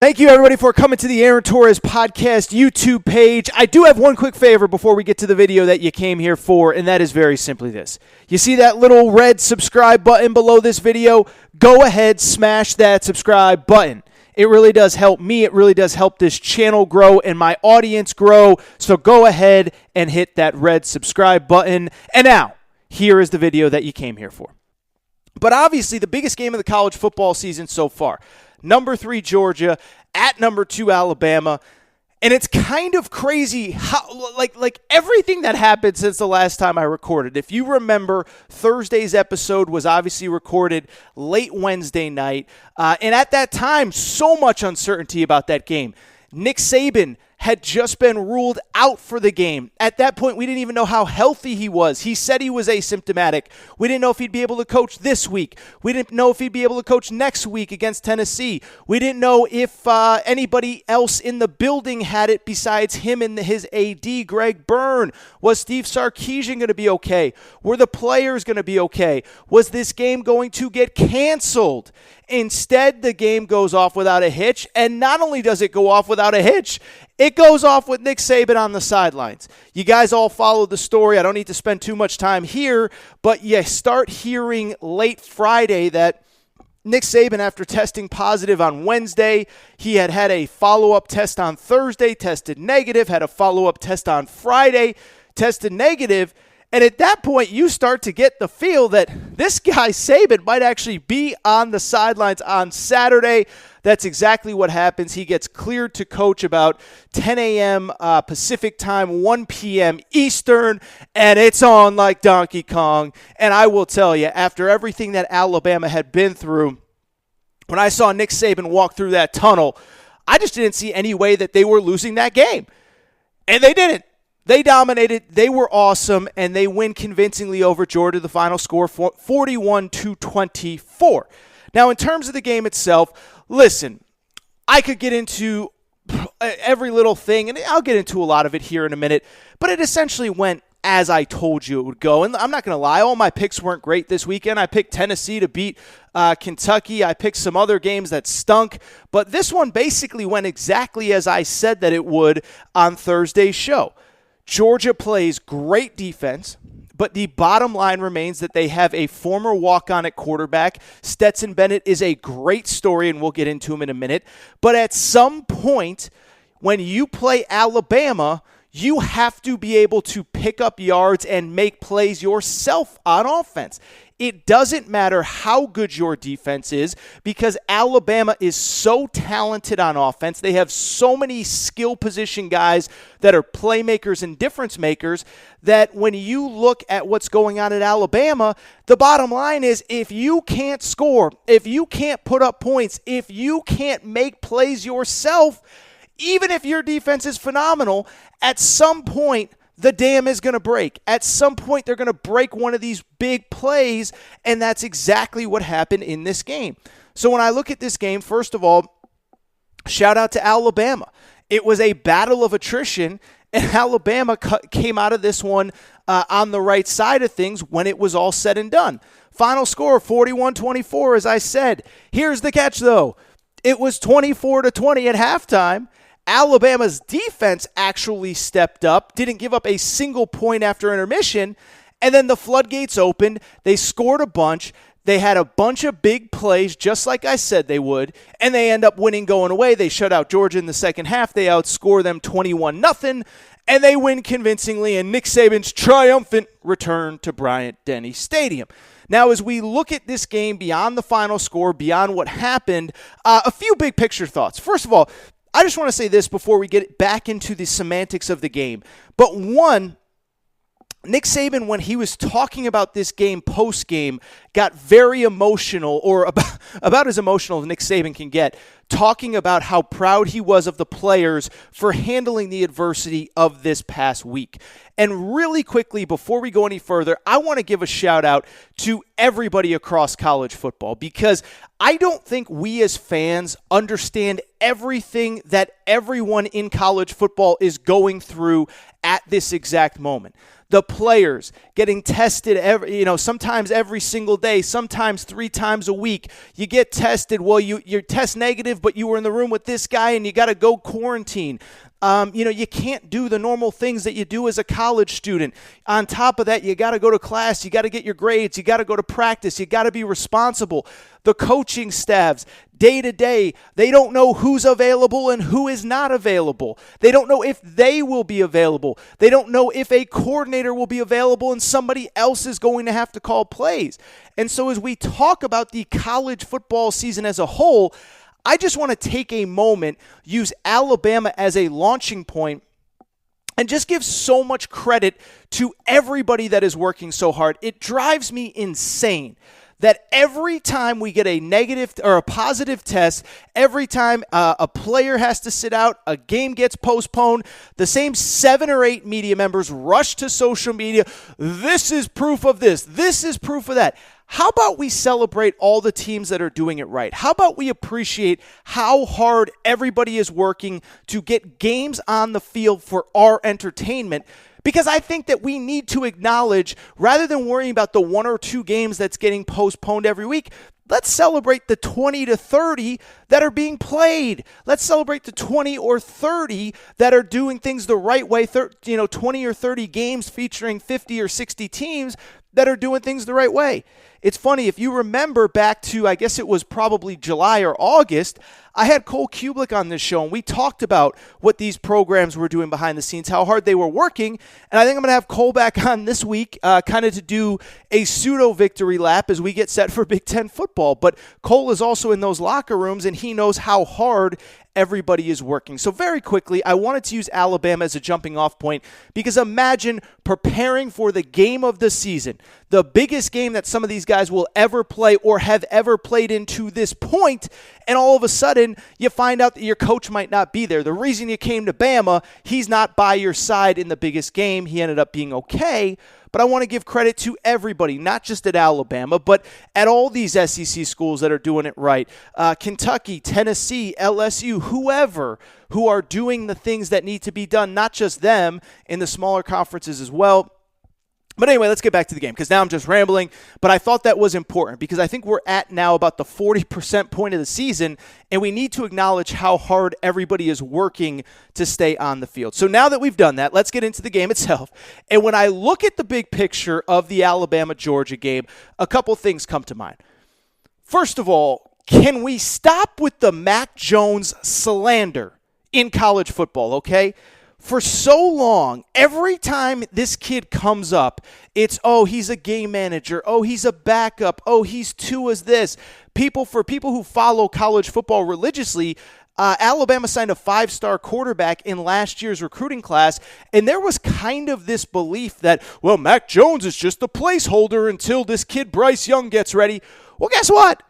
Thank you, everybody, for coming to the Aaron Torres Podcast YouTube page. I do have one quick favor before we get to the video that you came here for, and that is very simply this. You see that little red subscribe button below this video? Go ahead, smash that subscribe button. It really does help me. It really does help this channel grow and my audience grow. So go ahead and hit that red subscribe button. And now, here is the video that you came here for. But obviously, the biggest game of the college football season so far. Number 3, Georgia, at number 2, Alabama. And it's kind of crazy how, like everything that happened since the last time I recorded. If you remember, Thursday's episode was obviously recorded late Wednesday night. And at that time, so much uncertainty about that game. Nick Saban had just been ruled out for the game. At that point, we didn't even know how healthy he was. He said he was asymptomatic. We didn't know if he'd be able to coach this week. We didn't know if he'd be able to coach next week against Tennessee. We didn't know if anybody else in the building had it besides him and his AD, Greg Byrne. Was Steve Sarkisian going to be okay? Were the players going to be okay? Was this game going to get canceled? Instead, the game goes off without a hitch, and not only does it go off without a hitch, it goes off with Nick Saban on the sidelines. You guys all followed the story. I don't need to spend too much time here, but you start hearing late Friday that Nick Saban, after testing positive on Wednesday, he had a follow-up test on Thursday, tested negative, had a follow-up test on Friday, tested negative. And at that point, you start to get the feel that this guy, Saban, might actually be on the sidelines on Saturday. That's exactly what happens. He gets cleared to coach about 10 a.m. Pacific time, 1 p.m. Eastern, and it's on like Donkey Kong. And I will tell you, after everything that Alabama had been through, when I saw Nick Saban walk through that tunnel, I just didn't see any way that they were losing that game. And they didn't. They dominated, they were awesome, and they win convincingly over Georgia. The final score, 41-24. Now, in terms of the game itself, listen, I could get into every little thing, and I'll get into a lot of it here in a minute, but it essentially went as I told you it would go. And I'm not going to lie, all my picks weren't great this weekend. I picked Tennessee to beat Kentucky. I picked some other games that stunk, but this one basically went exactly as I said that it would on Thursday's show. Georgia plays great defense, but the bottom line remains that they have a former walk-on at quarterback. Stetson Bennett is a great story, and we'll get into him in a minute. But at some point, when you play Alabama, you have to be able to pick up yards and make plays yourself on offense. It doesn't matter how good your defense is because Alabama is so talented on offense. They have so many skill position guys that are playmakers and difference makers that when you look at what's going on at Alabama, the bottom line is if you can't score, if you can't put up points, if you can't make plays yourself, even if your defense is phenomenal, at some point, the dam is going to break. At some point, they're going to break one of these big plays, and that's exactly what happened in this game. So when I look at this game, first of all, shout out to Alabama. It was a battle of attrition, and Alabama came out of this one on the right side of things when it was all said and done. Final score, 41-24, as I said. Here's the catch, though. It was 24-20 at halftime. Alabama's defense actually stepped up, didn't give up a single point after intermission, and then the floodgates opened. They scored a bunch. They had a bunch of big plays, just like I said they would, and they end up winning going away. They shut out Georgia in the second half. They outscore them 21-0, and they win convincingly, and Nick Saban's triumphant return to Bryant-Denny Stadium. Now, as we look at this game beyond the final score, beyond what happened, a few big picture thoughts. First of all, I just want to say this before we get back into the semantics of the game. But one, Nick Saban, when he was talking about this game post-game, got very emotional, or about as emotional as Nick Saban can get, talking about how proud he was of the players for handling the adversity of this past week. And really quickly, before we go any further, I want to give a shout out to everybody across college football because I don't think we as fans understand everything that everyone in college football is going through at this exact moment. the players getting tested sometimes every single day, sometimes 3 times a week. You get tested. Well, you're test negative, but you were in the room with this guy and you got to go quarantine. You can't do the normal things that you do as a college student. On top of that, you got to go to class. You got to get your grades. You got to go to practice. You got to be responsible. The coaching staffs, day to day, they don't know who's available and who is not available. They don't know if they will be available. They don't know if a coordinator will be available and somebody else is going to have to call plays. And so as we talk about the college football season as a whole, I just want to take a moment, use Alabama as a launching point, and just give so much credit to everybody that is working so hard. It drives me insane that every time we get a negative or a positive test, every time a player has to sit out, a game gets postponed, the same 7 or 8 media members rush to social media. This is proof of this. This is proof of that. How about we celebrate all the teams that are doing it right? How about we appreciate how hard everybody is working to get games on the field for our entertainment? Because I think that we need to acknowledge, rather than worrying about the 1 or 2 games that's getting postponed every week, let's celebrate the 20 to 30 that are being played. Let's celebrate the 20 or 30 that are doing things the right way, 20 or 30 games featuring 50 or 60 teams that are doing things the right way. It's funny, if you remember back to, I guess it was probably July or August, I had Cole Kublik on this show, and we talked about what these programs were doing behind the scenes, how hard they were working, and I think I'm going to have Cole back on this week kind of to do a pseudo-victory lap as we get set for Big Ten football. But Cole is also in those locker rooms, and he knows how hard everybody is working. So very quickly, I wanted to use Alabama as a jumping off point because imagine preparing for the game of the season, the biggest game that some of these guys will ever play or have ever played in to this point, and all of a sudden you find out that your coach might not be there. The reason you came to Bama, he's not by your side in the biggest game. He ended up being okay. But I want to give credit to everybody, not just at Alabama, but at all these SEC schools that are doing it right. Kentucky, Tennessee, LSU, whoever, who are doing the things that need to be done, not just them, in the smaller conferences as well. But anyway, let's get back to the game because now I'm just rambling. But I thought that was important because I think we're at now about the 40% point of the season, and we need to acknowledge how hard everybody is working to stay on the field. So now that we've done that, let's get into the game itself. And when I look at the big picture of the Alabama-Georgia game, a couple things come to mind. First of all, can we stop with the Mac Jones slander in college football, okay? For so long, every time this kid comes up, it's, oh, he's a game manager. Oh, he's a backup. Oh, he's Tua's this. For people who follow college football religiously, Alabama signed a 5-star quarterback in last year's recruiting class, and there was kind of this belief that, well, Mac Jones is just a placeholder until this kid Bryce Young gets ready. Well, guess what?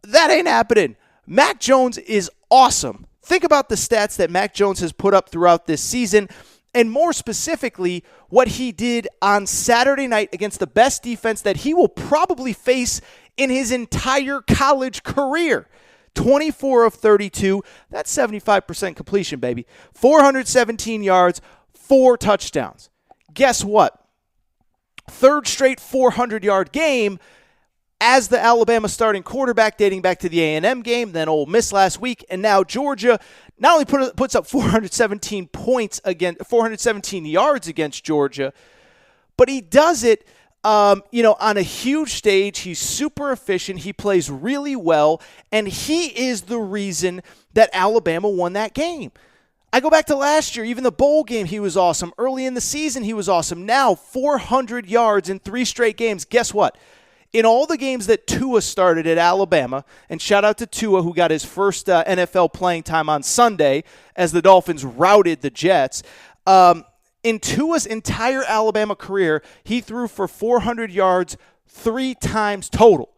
That ain't happening. Mac Jones is awesome. Think about the stats that Mac Jones has put up throughout this season, and more specifically, what he did on Saturday night against the best defense that he will probably face in his entire college career. 24 of 32, that's 75% completion, baby. 417 yards, 4 touchdowns. Guess what? Third straight 400-yard game as the Alabama starting quarterback dating back to the A&M game, then Ole Miss last week, and now Georgia not only puts up 417 points against 417 yards against Georgia, but he does it on a huge stage. He's super efficient. He plays really well, and he is the reason that Alabama won that game. I go back to last year, even the bowl game, he was awesome. Early in the season, he was awesome. Now, 400 yards in 3 straight games. Guess what? In all the games that Tua started at Alabama, and shout out to Tua who got his first NFL playing time on Sunday as the Dolphins routed the Jets, in Tua's entire Alabama career, he threw for 400 yards 3 times total.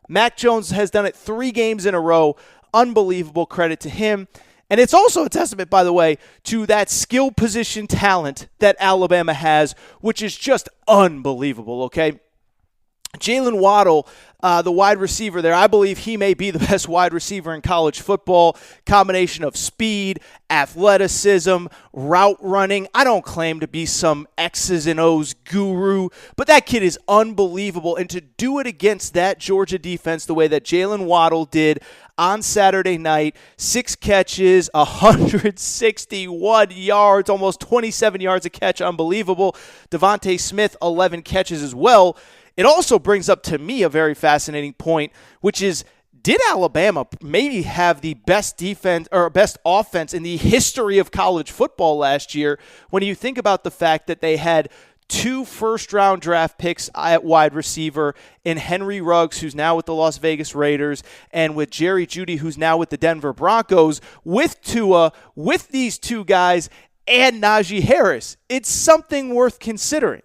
Mac Jones has done it 3 games in a row. Unbelievable credit to him. And it's also a testament, by the way, to that skill position talent that Alabama has, which is just unbelievable, okay? Jalen Waddle, the wide receiver there, I believe he may be the best wide receiver in college football. Combination of speed, athleticism, route running. I don't claim to be some X's and O's guru, but that kid is unbelievable. And to do it against that Georgia defense the way that Jalen Waddle did on Saturday night, 6 catches, 161 yards, almost 27 yards a catch, unbelievable. Devontae Smith, 11 catches as well. It also brings up to me a very fascinating point, which is, did Alabama maybe have the best defense or best offense in the history of college football last year when you think about the fact that they had 2 first-round draft picks at wide receiver in Henry Ruggs, who's now with the Las Vegas Raiders, and with Jerry Jeudy, who's now with the Denver Broncos, with Tua, with these 2 guys, and Najee Harris? It's something worth considering.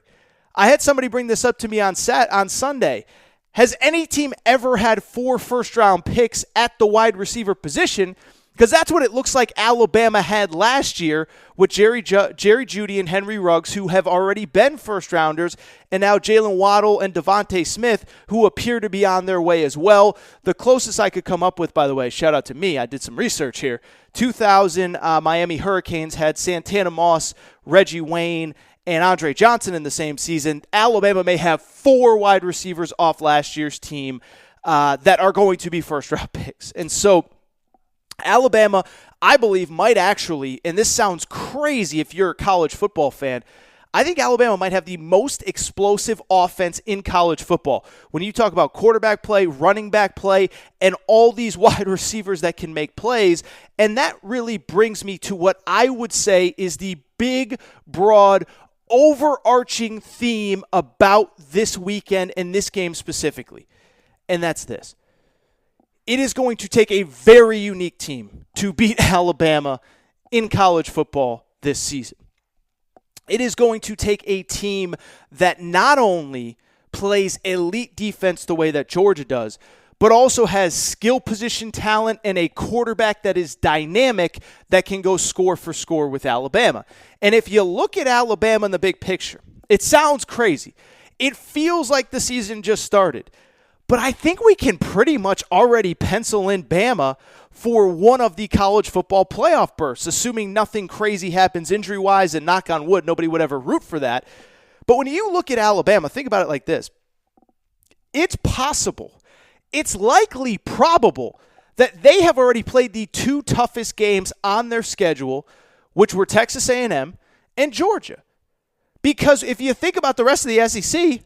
I had somebody bring this up to me on Sunday. Has any team ever had 4 first-round picks at the wide receiver position? Because that's what it looks like Alabama had last year with Jerry Jeudy and Henry Ruggs, who have already been first-rounders, and now Jalen Waddle and Devontae Smith, who appear to be on their way as well. The closest I could come up with, by the way, shout out to me, I did some research here, 2000 Miami Hurricanes had Santana Moss, Reggie Wayne, and Andre Johnson in the same season. Alabama may have 4 wide receivers off last year's team that are going to be first-round picks. And so Alabama, I believe, might actually, and this sounds crazy if you're a college football fan, I think Alabama might have the most explosive offense in college football. When you talk about quarterback play, running back play, and all these wide receivers that can make plays, and that really brings me to what I would say is the big, broad, overarching theme about this weekend and this game specifically, and that's this. It is going to take a very unique team to beat Alabama in college football this season. It is going to take a team that not only plays elite defense the way that Georgia does, but also has skill position talent and a quarterback that is dynamic that can go score for score with Alabama. And if you look at Alabama in the big picture, it sounds crazy. It feels like the season just started. But I think we can pretty much already pencil in Bama for one of the college football playoff berths, assuming nothing crazy happens injury-wise, and knock on wood, nobody would ever root for that. But when you look at Alabama, think about it like this. It's possible, it's likely probable that they have already played the 2 toughest games on their schedule, which were Texas A&M and Georgia. Because if you think about the rest of the SEC,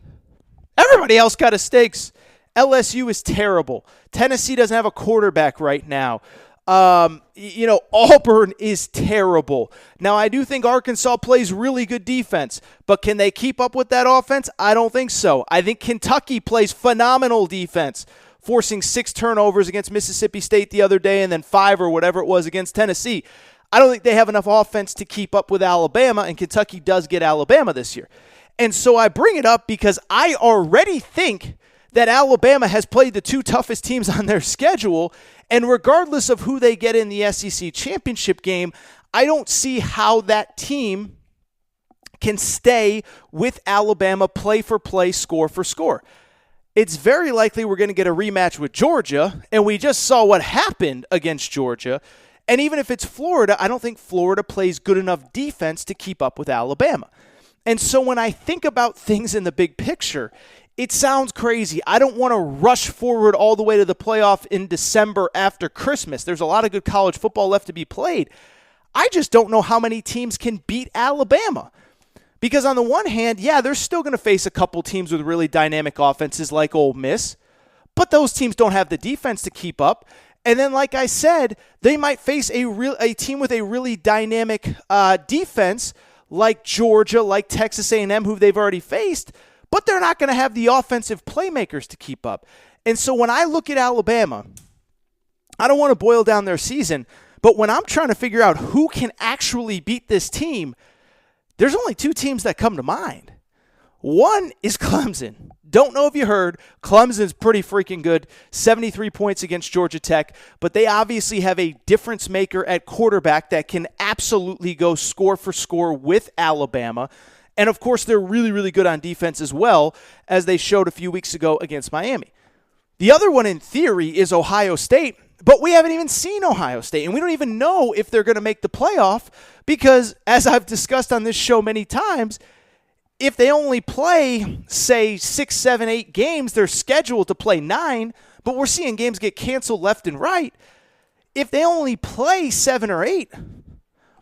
everybody else got a stakes. LSU is terrible. Tennessee doesn't have a quarterback right now. Auburn is terrible. Now, I do think Arkansas plays really good defense, but can they keep up with that offense? I don't think so. I think Kentucky plays phenomenal defense, forcing 6 turnovers against Mississippi State the other day and then 5 or whatever it was against Tennessee. I don't think they have enough offense to keep up with Alabama, and Kentucky does get Alabama this year. And so I bring it up because I already think that Alabama has played the 2 toughest teams on their schedule, and regardless of who they get in the SEC championship game, I don't see how that team can stay with Alabama play for play, score for score. It's very likely we're going to get a rematch with Georgia, and we just saw what happened against Georgia. And even if it's Florida, I don't think Florida plays good enough defense to keep up with Alabama. And so when I think about things in the big picture, it sounds crazy. I don't want to rush forward all the way to the playoff in December after Christmas. There's a lot of good college football left to be played. I just don't know how many teams can beat Alabama. Because on the one hand, yeah, they're still going to face a couple teams with really dynamic offenses like Ole Miss, but those teams don't have the defense to keep up. And then, like I said, they might face a team with a really dynamic defense like Georgia, like Texas A&M, who they've already faced, but they're not going to have the offensive playmakers to keep up. And so when I look at Alabama, I don't want to boil down their season, but when I'm trying to figure out who can actually beat this team, there's only 2 teams that come to mind. One is Clemson. Don't know if you heard, Clemson's pretty freaking good, 73 points against Georgia Tech, but they obviously have a difference maker at quarterback that can absolutely go score for score with Alabama. And, of course, they're really, really good on defense as well, as they showed a few weeks ago against Miami. The other one, in theory, is Ohio State, but we haven't even seen Ohio State, and we don't even know if they're going to make the playoff because, as I've discussed on this show many times, if they only play, say, 6, 7, 8 games, they're scheduled to play 9, but we're seeing games get canceled left and right. If they only play 7 or 8,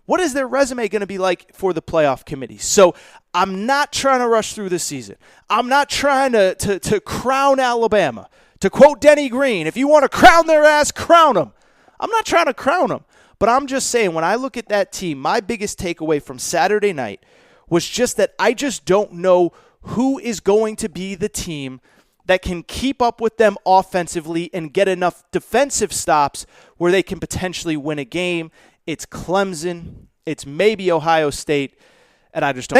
what is their resume going to be like for the playoff committee? So I'm not trying to rush through this season. I'm not trying to crown Alabama. To quote Denny Green, if you want to crown their ass, crown them. I'm not trying to crown them. But I'm just saying, when I look at that team, my biggest takeaway from Saturday night was just that I just don't know who is going to be the team that can keep up with them offensively and get enough defensive stops where they can potentially win a game. It's Clemson. It's maybe Ohio State. And I just don't.